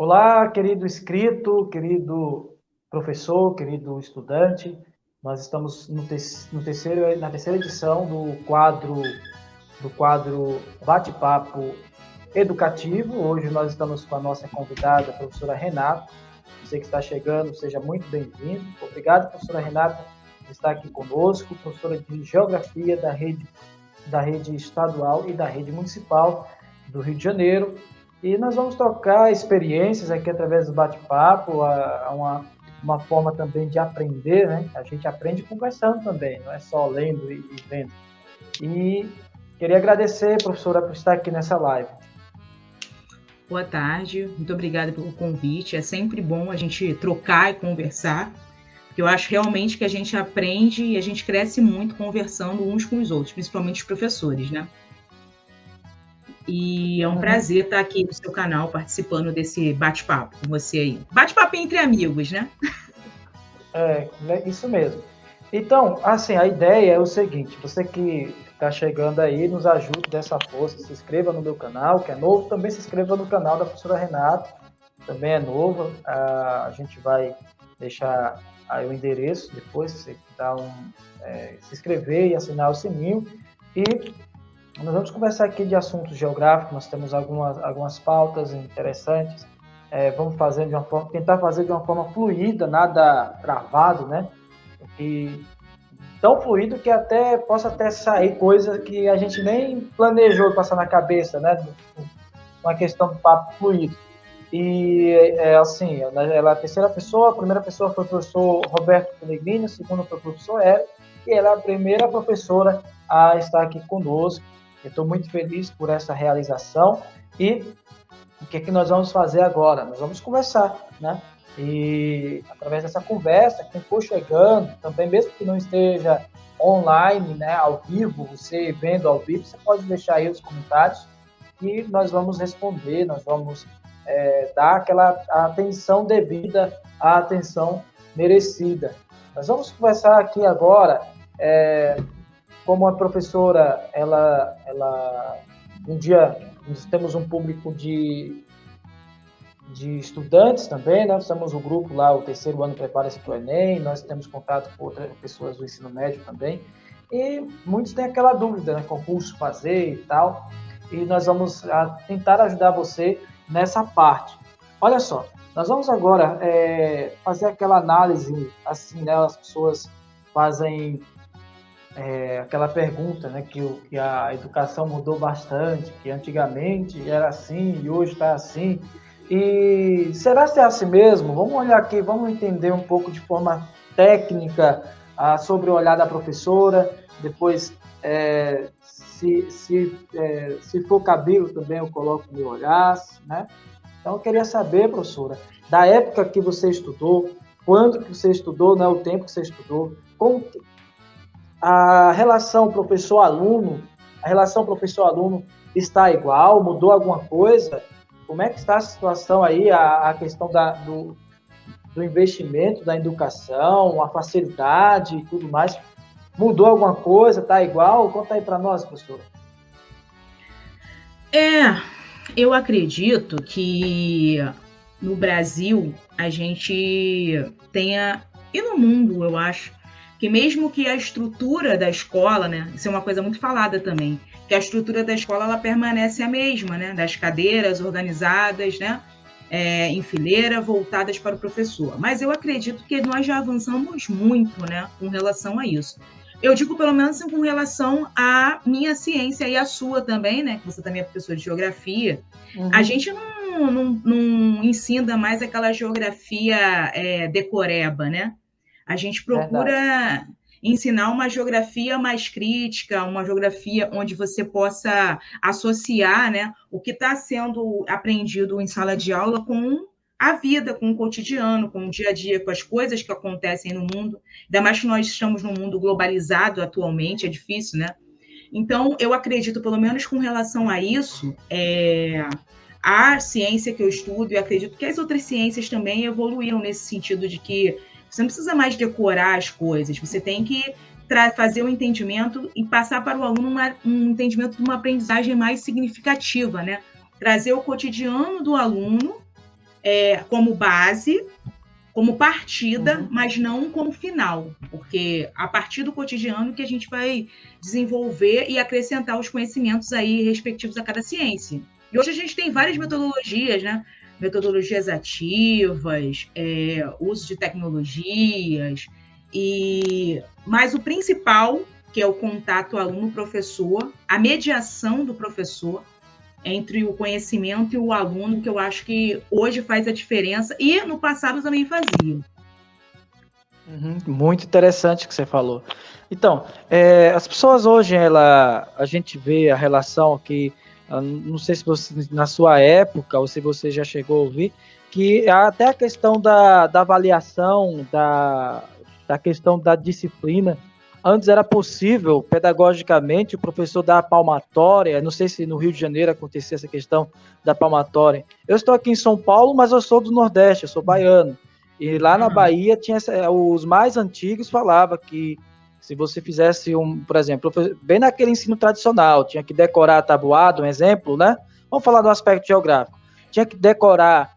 Olá, querido inscrito, querido professor, querido estudante. Nós estamos na terceira edição do quadro Bate-Papo Educativo. Hoje nós estamos com a nossa convidada, a professora Renata. Você que está chegando, seja muito bem-vindo. Obrigado, professora Renata, por estar aqui conosco, professora de Geografia da rede estadual e da rede municipal do Rio de Janeiro. E nós vamos trocar experiências aqui através do bate-papo, uma forma também de aprender, né? A gente aprende conversando também, não é só lendo e vendo. E queria agradecer, professora, por estar aqui nessa live. Boa tarde, muito obrigada pelo convite. É sempre bom a gente trocar e conversar, porque eu acho realmente que a gente aprende e a gente cresce muito conversando uns com os outros, principalmente os professores, né? E é um prazer estar aqui no seu canal participando desse bate-papo com você aí. Bate-papo entre amigos, né? É, isso mesmo. Então, assim, a ideia é o seguinte: você que está chegando aí, nos ajude dessa força, se inscreva no meu canal, que é novo, também se inscreva no canal da professora Renata, também é novo. A gente vai deixar aí o endereço depois, você dá se inscrever e assinar o sininho. E nós vamos conversar aqui de assuntos geográficos, nós temos algumas pautas interessantes. Vamos tentar fazer de uma forma fluida, nada travado, né? E tão fluido que possa até sair coisa que a gente nem planejou passar na cabeça, né? Uma questão do papo fluido. E, assim, ela é a terceira pessoa, a primeira pessoa foi o professor Roberto Pellegrini, a segunda foi o professor Hélio, e ela é a primeira professora a estar aqui conosco. Eu estou muito feliz por essa realização. E o que é que nós vamos fazer agora? Nós vamos conversar, né? E através dessa conversa, quem for chegando, também mesmo que não esteja online, né, ao vivo, você vendo ao vivo, você pode deixar aí os comentários e nós vamos responder, nós vamos dar aquela atenção devida, a atenção merecida. Nós vamos conversar aqui agora, como a professora, um dia nós temos um público de estudantes também, né? Nós temos o grupo lá, o terceiro ano prepara-se para o Enem, nós temos contato com outras pessoas do ensino médio também, e muitos têm aquela dúvida, né? Qual curso fazer e tal, e nós vamos tentar ajudar você nessa parte. Olha só, nós vamos agora fazer aquela análise, assim, né? As pessoas fazem aquela pergunta, né, que a educação mudou bastante, que antigamente era assim e hoje está assim. E será que é assim mesmo? Vamos olhar aqui, vamos entender um pouco de forma técnica sobre o olhar da professora. Depois, se for cabível também, eu coloco o meu olhar, né? Então, eu queria saber, professora, da época que você estudou, quando que você estudou, né, o tempo que você estudou, como a relação professor-aluno está igual? Mudou alguma coisa? Como é que está a situação aí, a questão do investimento da educação, a facilidade e tudo mais? Mudou alguma coisa? Está igual? Conta aí para nós, professora. Eu acredito que no Brasil a gente tenha, e no mundo, eu acho, que mesmo que a estrutura da escola, né, isso é uma coisa muito falada também, que a estrutura da escola ela permanece a mesma, né, das cadeiras organizadas, né, em fileira, voltadas para o professor. Mas eu acredito que nós já avançamos muito, né, com relação a isso. Eu digo, pelo menos, com relação à minha ciência e à sua também, né, que você também é professor de geografia. Uhum. A gente não ensina mais aquela geografia decoreba, né? A gente procura ensinar uma geografia mais crítica, uma geografia onde você possa associar, né, o que está sendo aprendido em sala de aula com a vida, com o cotidiano, com o dia a dia, com as coisas que acontecem no mundo. Ainda mais que nós estamos num mundo globalizado atualmente, é difícil, né? Então, eu acredito, pelo menos com relação a isso, a ciência que eu estudo, e acredito que as outras ciências também evoluíram nesse sentido de que você não precisa mais decorar as coisas, você tem que fazer um entendimento e passar para o aluno um entendimento de uma aprendizagem mais significativa, né? Trazer o cotidiano do aluno como base, como partida, mas não como final, porque a partir do cotidiano que a gente vai desenvolver e acrescentar os conhecimentos aí respectivos a cada ciência. E hoje a gente tem várias metodologias, né? Metodologias ativas, uso de tecnologias, mas o principal, que é o contato aluno-professor, a mediação do professor entre o conhecimento e o aluno, que eu acho que hoje faz a diferença, e no passado também fazia. Muito interessante o que você falou. Então, as pessoas hoje, a gente vê a relação que, não sei se você, na sua época, ou se você já chegou a ouvir, que até a questão da avaliação, da questão da disciplina, antes era possível, pedagogicamente, o professor dar a palmatória, não sei se no Rio de Janeiro acontecia essa questão da palmatória. Eu estou aqui em São Paulo, mas eu sou do Nordeste, eu sou baiano. E lá na Bahia, os mais antigos falavam que se você fizesse por exemplo, bem naquele ensino tradicional, tinha que decorar a tabuada, um exemplo, né? Vamos falar do aspecto geográfico. Tinha que decorar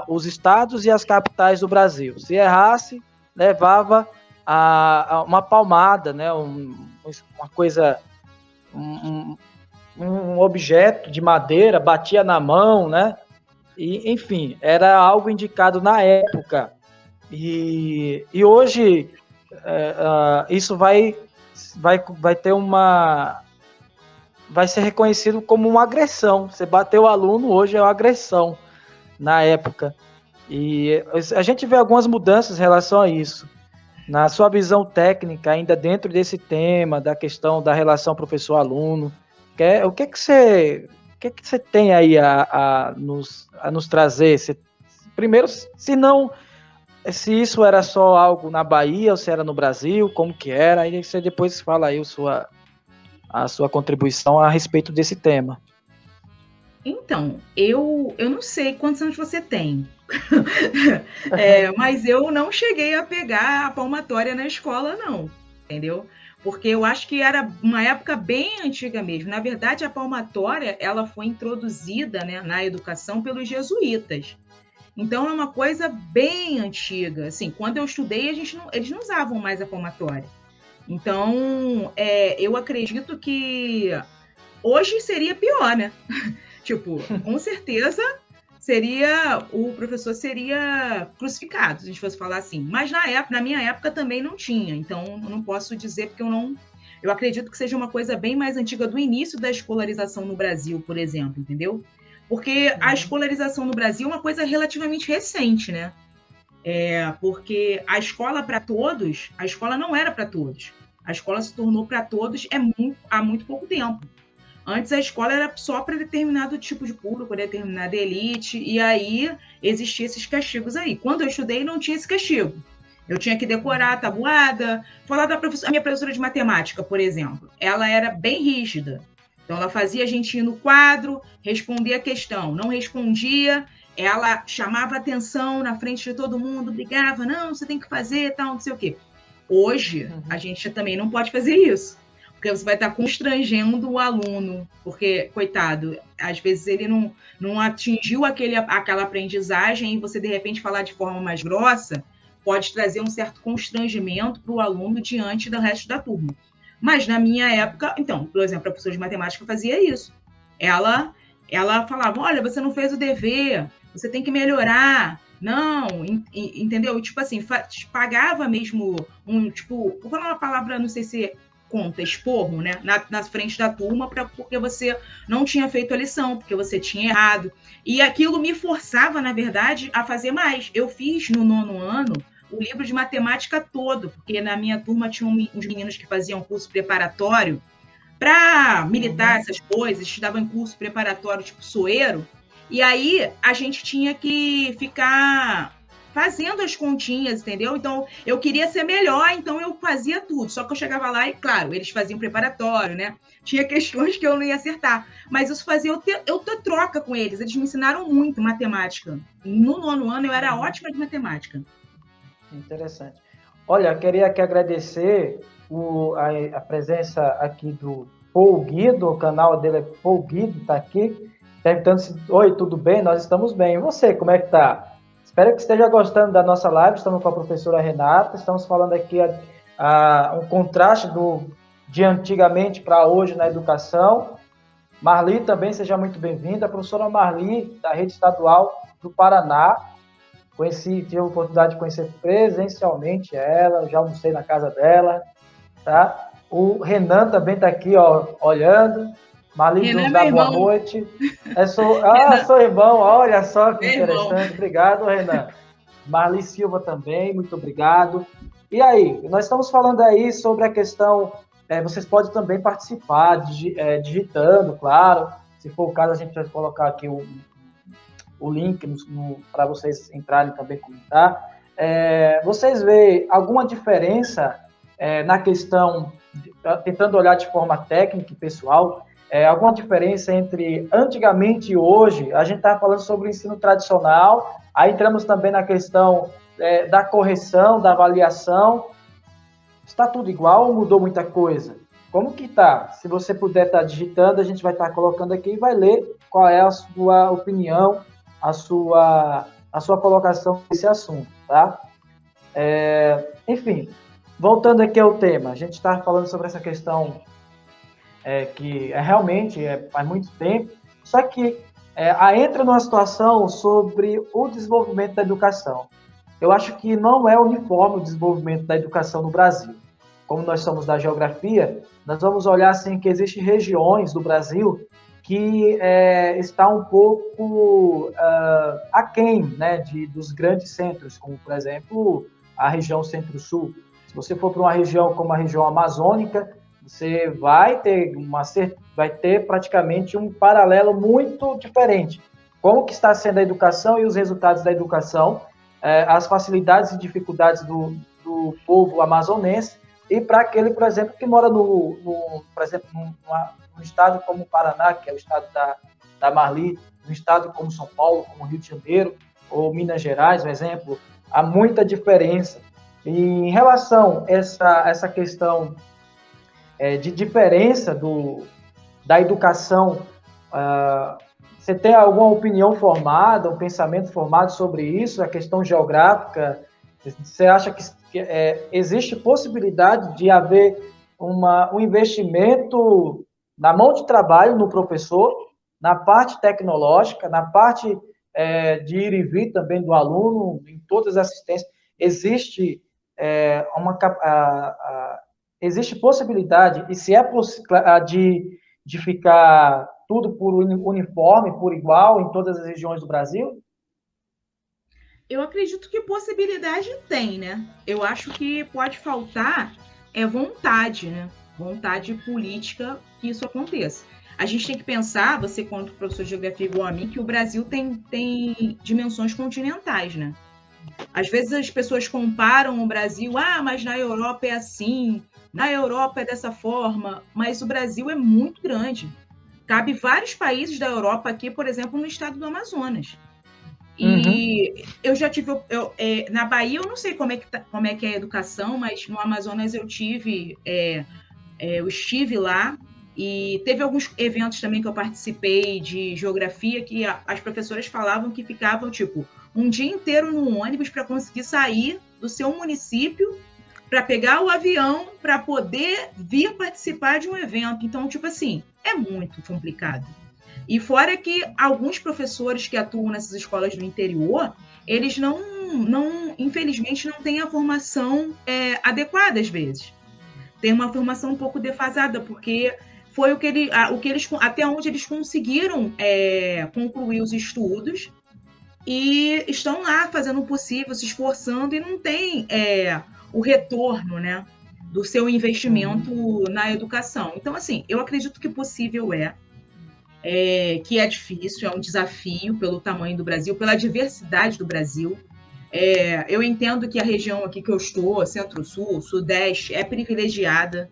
os estados e as capitais do Brasil. Se errasse, levava uma palmada, né? Uma coisa, um objeto de madeira, batia na mão, né? E, enfim, era algo indicado na época. E hoje isso vai ter vai ser reconhecido como uma agressão. Você bateu o aluno, hoje é uma agressão na época. E a gente vê algumas mudanças em relação a isso. Na sua visão técnica, ainda dentro desse tema, da questão da relação professor-aluno, o que você tem aí a nos trazer? Primeiro, se isso era só algo na Bahia ou se era no Brasil, como que era, aí você depois fala aí a sua contribuição a respeito desse tema. Então, eu não sei quantos anos você tem, mas eu não cheguei a pegar a palmatória na escola, não, entendeu? Porque eu acho que era uma época bem antiga mesmo. Na verdade, a palmatória ela foi introduzida, né, na educação pelos jesuítas. Então, é uma coisa bem antiga. Assim, quando eu estudei, eles não usavam mais a palmatória. Então, eu acredito que hoje seria pior, né? Tipo, com certeza o professor seria crucificado, se a gente fosse falar assim. Mas na minha época também não tinha, então eu não posso dizer porque eu acredito que seja uma coisa bem mais antiga do início da escolarização no Brasil, por exemplo, entendeu? Porque a escolarização no Brasil é uma coisa relativamente recente, né? Porque a escola para todos, a escola não era para todos. A escola se tornou para todos há muito pouco tempo. Antes a escola era só para determinado tipo de público, determinada elite, e aí existiam esses castigos aí. Quando eu estudei, não tinha esse castigo. Eu tinha que decorar a tabuada, falar a minha professora de matemática, por exemplo. Ela era bem rígida. Então ela fazia a gente ir no quadro, responder a questão. Não respondia, ela chamava atenção na frente de todo mundo, brigava, não, você tem que fazer, tal, não sei o quê. Hoje, a gente também não pode fazer isso. Porque você vai estar constrangendo o aluno, porque, coitado, às vezes ele não atingiu aquela aprendizagem e você, de repente, falar de forma mais grossa pode trazer um certo constrangimento para o aluno diante do resto da turma. Mas, na minha época, então, por exemplo, a professora de matemática fazia isso. Ela falava, olha, você não fez o dever, você tem que melhorar, não, entendeu? Tipo assim, pagava mesmo tipo, vou falar uma palavra, não sei se conta, esporro, né, na frente da turma, porque você não tinha feito a lição, porque você tinha errado. E aquilo me forçava, na verdade, a fazer mais. Eu fiz no 9º ano o livro de matemática todo, porque na minha turma tinha uns meninos que faziam curso preparatório para militar, essas coisas, estudavam em curso preparatório tipo Soeiro, e aí a gente tinha que ficar fazendo as continhas, entendeu? Então, eu queria ser melhor, então eu fazia tudo. Só que eu chegava lá e, claro, eles faziam preparatório, né? Tinha questões que eu não ia acertar. Mas isso fazia eu ter troca com eles. Eles me ensinaram muito matemática. No 9º ano, eu era ótima de matemática. Interessante. Olha, eu queria aqui agradecer a presença aqui do Paul Guido, o canal dele é Paul Guido, está aqui. perguntando se, oi, tudo bem? Nós estamos bem. E você, como é que tá? Espero que esteja gostando da nossa live. Estamos com a professora Renata. Estamos falando aqui um contraste de antigamente para hoje na educação. Marli também, seja muito bem-vinda. A professora Marli, da Rede Estadual do Paraná. Tive a oportunidade de conhecer presencialmente ela, já almocei na casa dela, tá? O Renan também está aqui, ó, olhando. Marli nos dá boa noite. Sou irmão, olha só que interessante. Obrigado, Renan. Marli Silva também, muito obrigado. E aí, nós estamos falando aí sobre a questão, vocês podem também participar, digitando, claro. Se for o caso, a gente vai colocar aqui o link para vocês entrarem também comentar. Vocês veem alguma diferença na questão, tentando olhar de forma técnica e pessoal, alguma diferença entre antigamente e hoje? A gente está falando sobre o ensino tradicional, aí entramos também na questão da correção, da avaliação. Está tudo igual ou mudou muita coisa? Como que está? Se você puder estar digitando, a gente vai estar colocando aqui e vai ler qual é a sua opinião, a sua colocação nesse assunto, tá? Enfim, voltando aqui ao tema, a gente está falando sobre essa questão que realmente faz muito tempo, só que entra numa situação sobre o desenvolvimento da educação. Eu acho que não é uniforme o desenvolvimento da educação no Brasil. Como nós somos da geografia, nós vamos olhar assim que existem regiões do Brasil que está um pouco aquém, né, dos grandes centros, como, por exemplo, a região Centro-Sul. Se você for para uma região como a região amazônica, você vai ter praticamente um paralelo muito diferente. Como que está sendo a educação e os resultados da educação, as facilidades e dificuldades do povo amazonense, e para aquele, por exemplo, que mora por exemplo, num estado como o Paraná, que é o estado da Marli, num estado como São Paulo, como Rio de Janeiro, ou Minas Gerais, por exemplo, há muita diferença. E em relação a essa questão de diferença da educação, você tem alguma opinião formada, um pensamento formado sobre isso, a questão geográfica? Você acha que existe possibilidade de haver um investimento na mão de trabalho no professor, na parte tecnológica, na parte de ir e vir também do aluno, em todas as assistências? Existe possibilidade, e se de ficar tudo por uniforme, por igual, em todas as regiões do Brasil? Eu acredito que possibilidade tem, né? Eu acho que pode faltar vontade, né? Vontade política que isso aconteça. A gente tem que pensar, você quanto professor de geografia igual a mim, que o Brasil tem dimensões continentais, né? Às vezes as pessoas comparam o Brasil, mas na Europa é assim, na Europa é dessa forma, mas o Brasil é muito grande. Cabe vários países da Europa aqui, por exemplo, no estado do Amazonas. E eu já tive... na Bahia, eu não sei como é que é a educação, mas no Amazonas eu estive lá, e teve alguns eventos também que eu participei de geografia, que as professoras falavam que ficavam, tipo, um dia inteiro no ônibus para conseguir sair do seu município, para pegar o avião, para poder vir participar de um evento. Então, tipo assim, é muito complicado. E fora que alguns professores que atuam nessas escolas do interior, eles infelizmente, não têm a formação adequada às vezes. Tem uma formação um pouco defasada, porque foi até onde eles conseguiram concluir os estudos, e estão lá fazendo o possível, se esforçando, e não tem o retorno, né, do seu investimento na educação. Então, assim, eu acredito que possível que é difícil, é um desafio pelo tamanho do Brasil, pela diversidade do Brasil. Eu entendo que a região aqui que eu estou, Centro-Sul, Sudeste, é privilegiada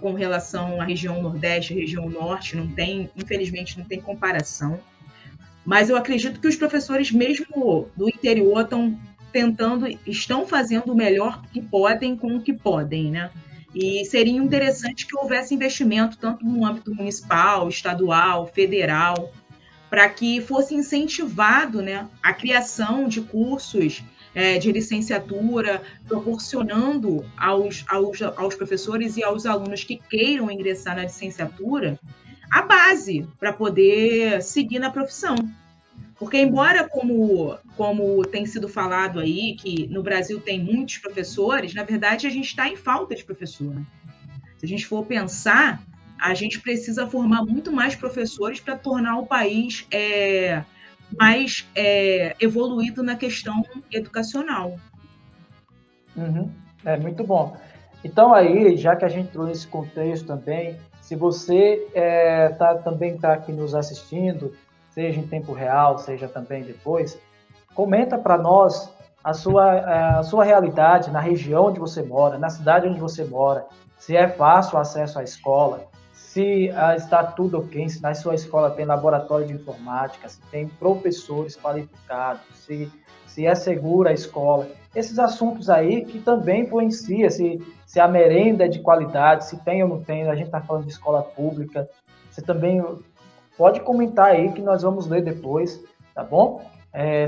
com relação à região Nordeste, à região Norte, infelizmente, não tem comparação. Mas eu acredito que os professores, mesmo do interior, estão fazendo o melhor que podem com o que podem, né? E seria interessante que houvesse investimento tanto no âmbito municipal, estadual, federal, para que fosse incentivado, né, a criação de cursos de licenciatura, proporcionando aos professores e aos alunos que queiram ingressar na licenciatura a base para poder seguir na profissão. Porque, embora, como tem sido falado aí, que no Brasil tem muitos professores, na verdade a gente está em falta de professor. Né? Se a gente for pensar, a gente precisa formar muito mais professores para tornar o país mais evoluído na questão educacional. Uhum. Muito bom. Então aí, já que a gente entrou nesse contexto também, se você também está aqui nos assistindo, seja em tempo real, seja também depois, comenta para nós a sua realidade na região onde você mora, na cidade onde você mora, se é fácil o acesso à escola, se está tudo ok, se na sua escola tem laboratório de informática, se tem professores qualificados, se é segura a escola. Esses assuntos aí que também influenciam se a merenda é de qualidade, se tem ou não tem, a gente está falando de escola pública, você também pode comentar aí que nós vamos ler depois, tá bom?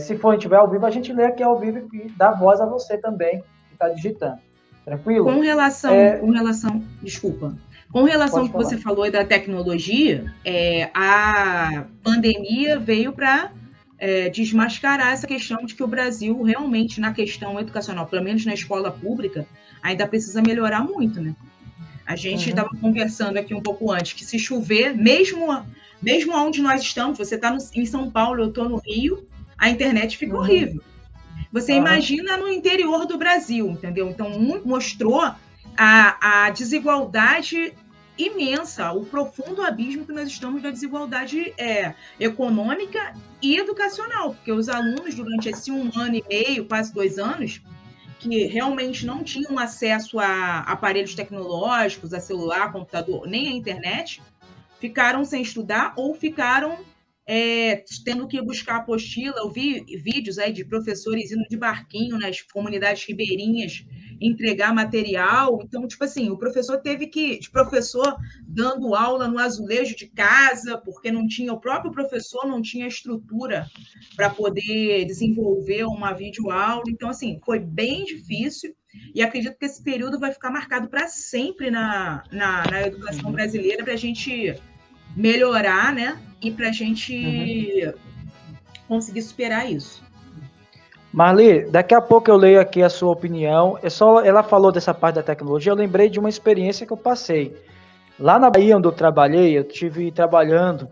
Se for tiver ao vivo, a gente lê aqui ao vivo e dá voz a você também, que está digitando. Tranquilo? Com relação, desculpa. Com relação ao que você falou da tecnologia, a pandemia veio para desmascarar essa questão de que o Brasil realmente, na questão educacional, pelo menos na escola pública, ainda precisa melhorar muito, né? A gente estava conversando aqui um pouco antes, que se chover, mesmo onde nós estamos, você está em São Paulo, eu estou no Rio, a internet fica horrível. Você imagina no interior do Brasil, entendeu? Então, mostrou a desigualdade imensa, o profundo abismo que nós estamos na desigualdade econômica e educacional, porque os alunos, durante esse 1 ano e meio, quase 2 anos, que realmente não tinham acesso a aparelhos tecnológicos, a celular, computador, nem a internet, ficaram sem estudar ou ficaram tendo que buscar apostila. Eu vi vídeos aí de professores indo de barquinho nas comunidades ribeirinhas entregar material. Então, tipo assim, o professor dando aula no azulejo de casa, porque o próprio professor não tinha estrutura para poder desenvolver uma videoaula. Então, assim, foi bem difícil e acredito que esse período vai ficar marcado para sempre na educação brasileira, para a gente melhorar, né? E para a gente conseguir superar isso. Marli, daqui a pouco eu leio aqui a sua opinião. Ela falou dessa parte da tecnologia, eu lembrei de uma experiência que eu passei. Lá na Bahia, onde eu trabalhei, eu estive trabalhando,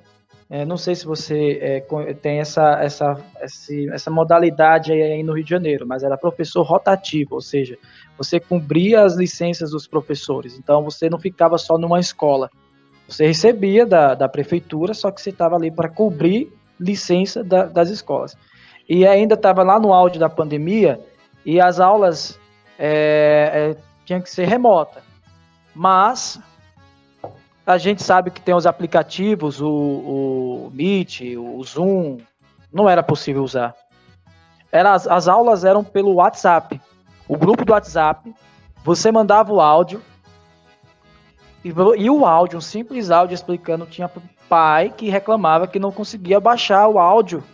não sei se você tem essa modalidade aí no Rio de Janeiro, mas era professor rotativo, ou seja, você cumpria as licenças dos professores, então você não ficava só numa escola. Você recebia da prefeitura, só que você estava ali para cobrir licença das escolas. E ainda estava lá no auge da pandemia e as aulas tinham que ser remota. Mas a gente sabe que tem os aplicativos, o Meet, o Zoom, não era possível usar. As aulas eram pelo WhatsApp. O grupo do WhatsApp, você mandava o áudio, e o áudio, um simples áudio explicando, tinha pai que reclamava que não conseguia baixar o áudio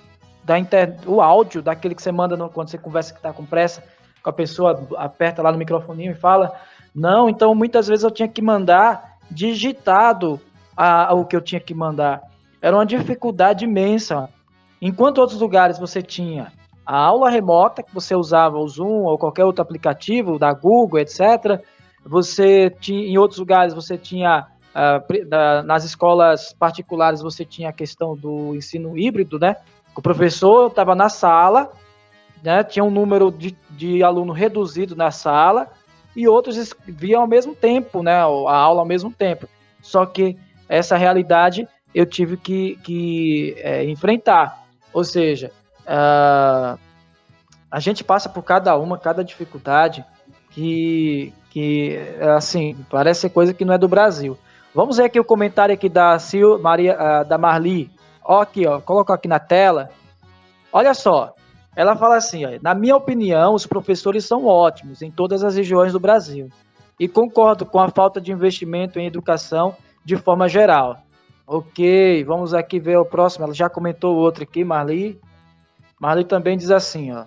o áudio daquele que você manda quando você conversa que está com pressa com a pessoa, aperta lá no microfoninho e fala. Não, então muitas vezes eu tinha que mandar digitado o que eu tinha que mandar. Era uma dificuldade imensa. Enquanto outros lugares você tinha a aula remota, que você usava o Zoom ou qualquer outro aplicativo da Google, etc., em outros lugares você tinha, nas escolas particulares, você tinha a questão do ensino híbrido, né? O professor estava na sala, né? Tinha um número de aluno reduzido na sala, e outros viam ao mesmo tempo, né? A aula ao mesmo tempo. Só que essa realidade eu tive que enfrentar. Ou seja, a gente passa por cada dificuldade que assim, parece ser coisa que não é do Brasil. Vamos ver aqui o comentário aqui da Marli. Coloca aqui na tela. Olha só, ela fala assim, na minha opinião, os professores são ótimos em todas as regiões do Brasil e concordo com a falta de investimento em educação de forma geral. Ok, vamos aqui ver o próximo. Ela já comentou o outro aqui, Marli. Marli também diz assim, ó.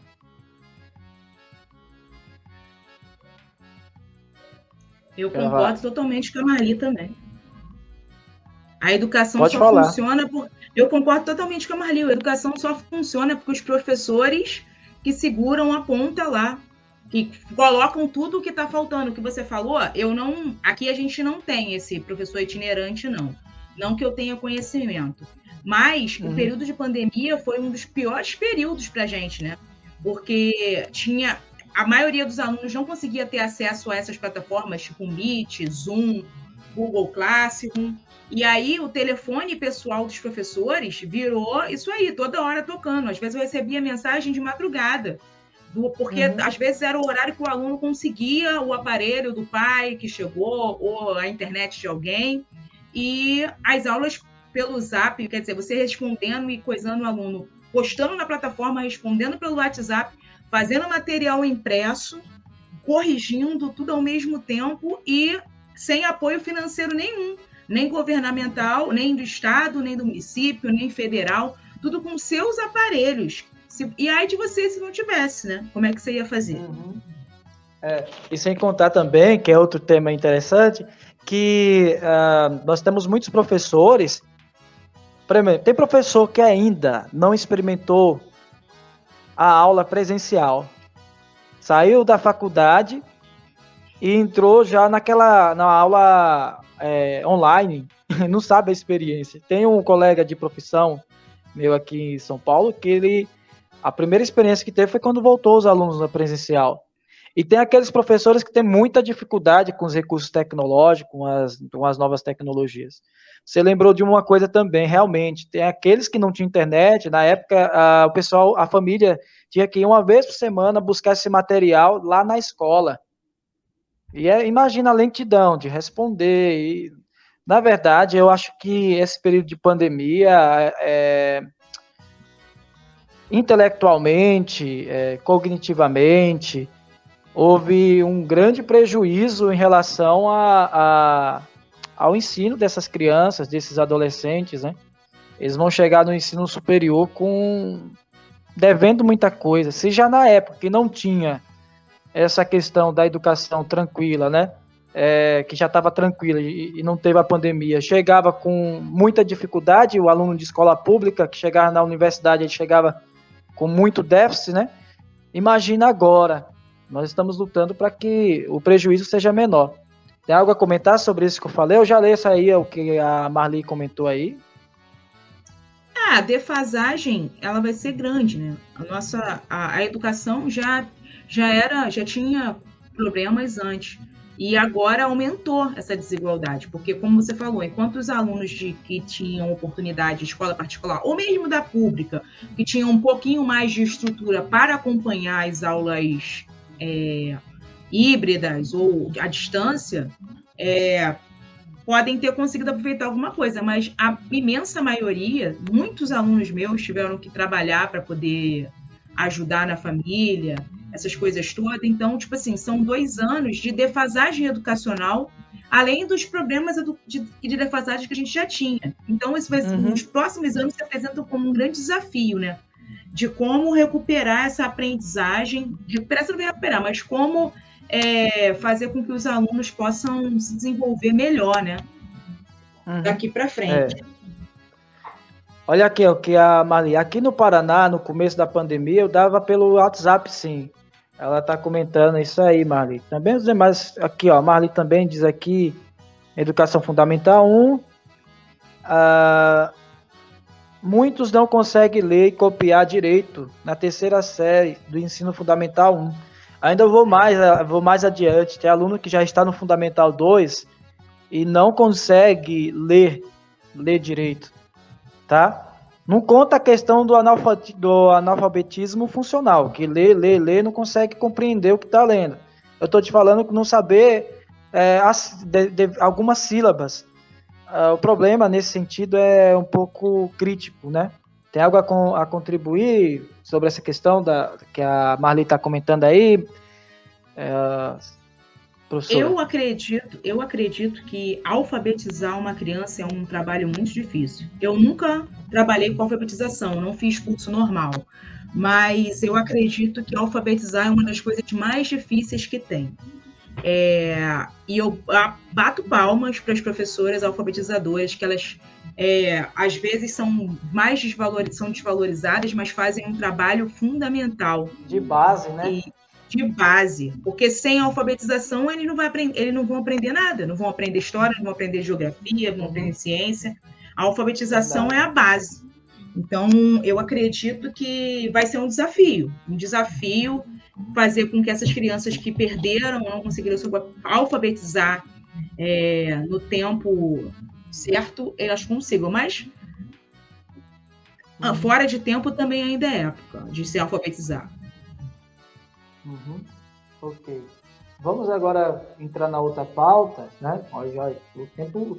Eu Ela vai- concordo totalmente com a Marli também. A educação Pode só falar. funciona por. Eu concordo totalmente com a Marli. A educação só funciona porque os professores que seguram a ponta lá, que colocam tudo o que está faltando. O que você falou, eu não. Aqui a gente não tem esse professor itinerante, não. Não que eu tenha conhecimento. Mas o Uhum. período de pandemia foi um dos piores períodos para a gente, né? Porque tinha. A maioria dos alunos não conseguia ter acesso a essas plataformas, tipo Meet, Zoom, Google Classroom. E aí o telefone pessoal dos professores virou isso aí, toda hora tocando. Às vezes eu recebia mensagem de madrugada, porque Uhum. às vezes era o horário que o aluno conseguia o aparelho do pai que chegou, ou a internet de alguém, e as aulas pelo Zap, quer dizer, você respondendo e coisando o aluno, postando na plataforma, respondendo pelo WhatsApp, fazendo material impresso, corrigindo tudo ao mesmo tempo e sem apoio financeiro nenhum, nem governamental, nem do estado, nem do município, nem federal, tudo com seus aparelhos. E aí de você se não tivesse, né? Como é que você ia fazer? Uhum. E sem contar também, que é outro tema interessante, que nós temos muitos professores. Primeiro, tem professor que ainda não experimentou a aula presencial. Saiu da faculdade e entrou já na aula online, não sabe a experiência. Tem um colega de profissão meu aqui em São Paulo que a primeira experiência que teve foi quando voltou os alunos na presencial. E tem aqueles professores que têm muita dificuldade com os recursos tecnológicos, com as novas tecnologias. Você lembrou de uma coisa também, realmente, tem aqueles que não tinham internet, na época o pessoal, a família tinha que ir uma vez por semana buscar esse material lá na escola. E imagina a lentidão de responder. Na verdade, eu acho que esse período de pandemia, intelectualmente, cognitivamente, houve um grande prejuízo em relação ao ensino dessas crianças, desses adolescentes, né? Eles vão chegar no ensino superior devendo muita coisa. Se já na época que não tinha essa questão da educação tranquila, né? Que já estava tranquila e não teve a pandemia, chegava com muita dificuldade, o aluno de escola pública que chegava na universidade, ele chegava com muito déficit, né? Imagina agora, nós estamos lutando para que o prejuízo seja menor. Tem algo a comentar sobre isso que eu falei? Eu já li isso aí, o que a Marli comentou aí. A defasagem, ela vai ser grande, né? A educação já tinha problemas antes. E agora aumentou essa desigualdade, porque, como você falou, enquanto os alunos que tinham oportunidade de escola particular, ou mesmo da pública, que tinham um pouquinho mais de estrutura para acompanhar as aulas híbridas ou à distância, podem ter conseguido aproveitar alguma coisa, mas a imensa maioria, muitos alunos meus tiveram que trabalhar para poder ajudar na família, essas coisas todas. Então, tipo assim, são 2 anos de defasagem educacional, além dos problemas de defasagem que a gente já tinha. Então, os próximos anos se apresentam como um grande desafio, né? De como recuperar essa aprendizagem, recuperar, você não vai recuperar, mas como fazer com que os alunos possam se desenvolver melhor, né? Daqui para frente. Olha aqui, o que a Marli. Aqui no Paraná, no começo da pandemia, eu dava pelo WhatsApp, sim. Ela está comentando isso aí, Marli. Também os demais, aqui, ó, a Marli também diz aqui, Educação Fundamental 1, muitos não conseguem ler e copiar direito na terceira série do ensino fundamental 1. Ainda vou mais adiante. Tem aluno que já está no Fundamental 2 e não consegue ler direito, tá? Não conta a questão do analfabetismo funcional, que lê, não consegue compreender o que está lendo. Eu estou te falando que não saber algumas sílabas. O problema nesse sentido é um pouco crítico, né? Tem algo a contribuir sobre essa questão que a Marli está comentando aí? professora? Eu acredito que alfabetizar uma criança é um trabalho muito difícil. Eu nunca trabalhei com alfabetização, não fiz curso normal. Mas eu acredito que alfabetizar é uma das coisas mais difíceis que tem. E eu bato palmas para as professoras alfabetizadoras, que elas às vezes são são desvalorizadas, mas fazem um trabalho fundamental. De base, né? E de base, porque sem alfabetização eles não vão aprender nada, não vão aprender história, não vão aprender geografia, não vão aprender ciência. A alfabetização é a base. Então, eu acredito que vai ser um desafio fazer com que essas crianças que perderam, não conseguiram se alfabetizar no tempo certo, elas consigam, mas fora de tempo também ainda é época de se alfabetizar. Ok. Vamos agora entrar na outra pauta, né? Olha, o tempo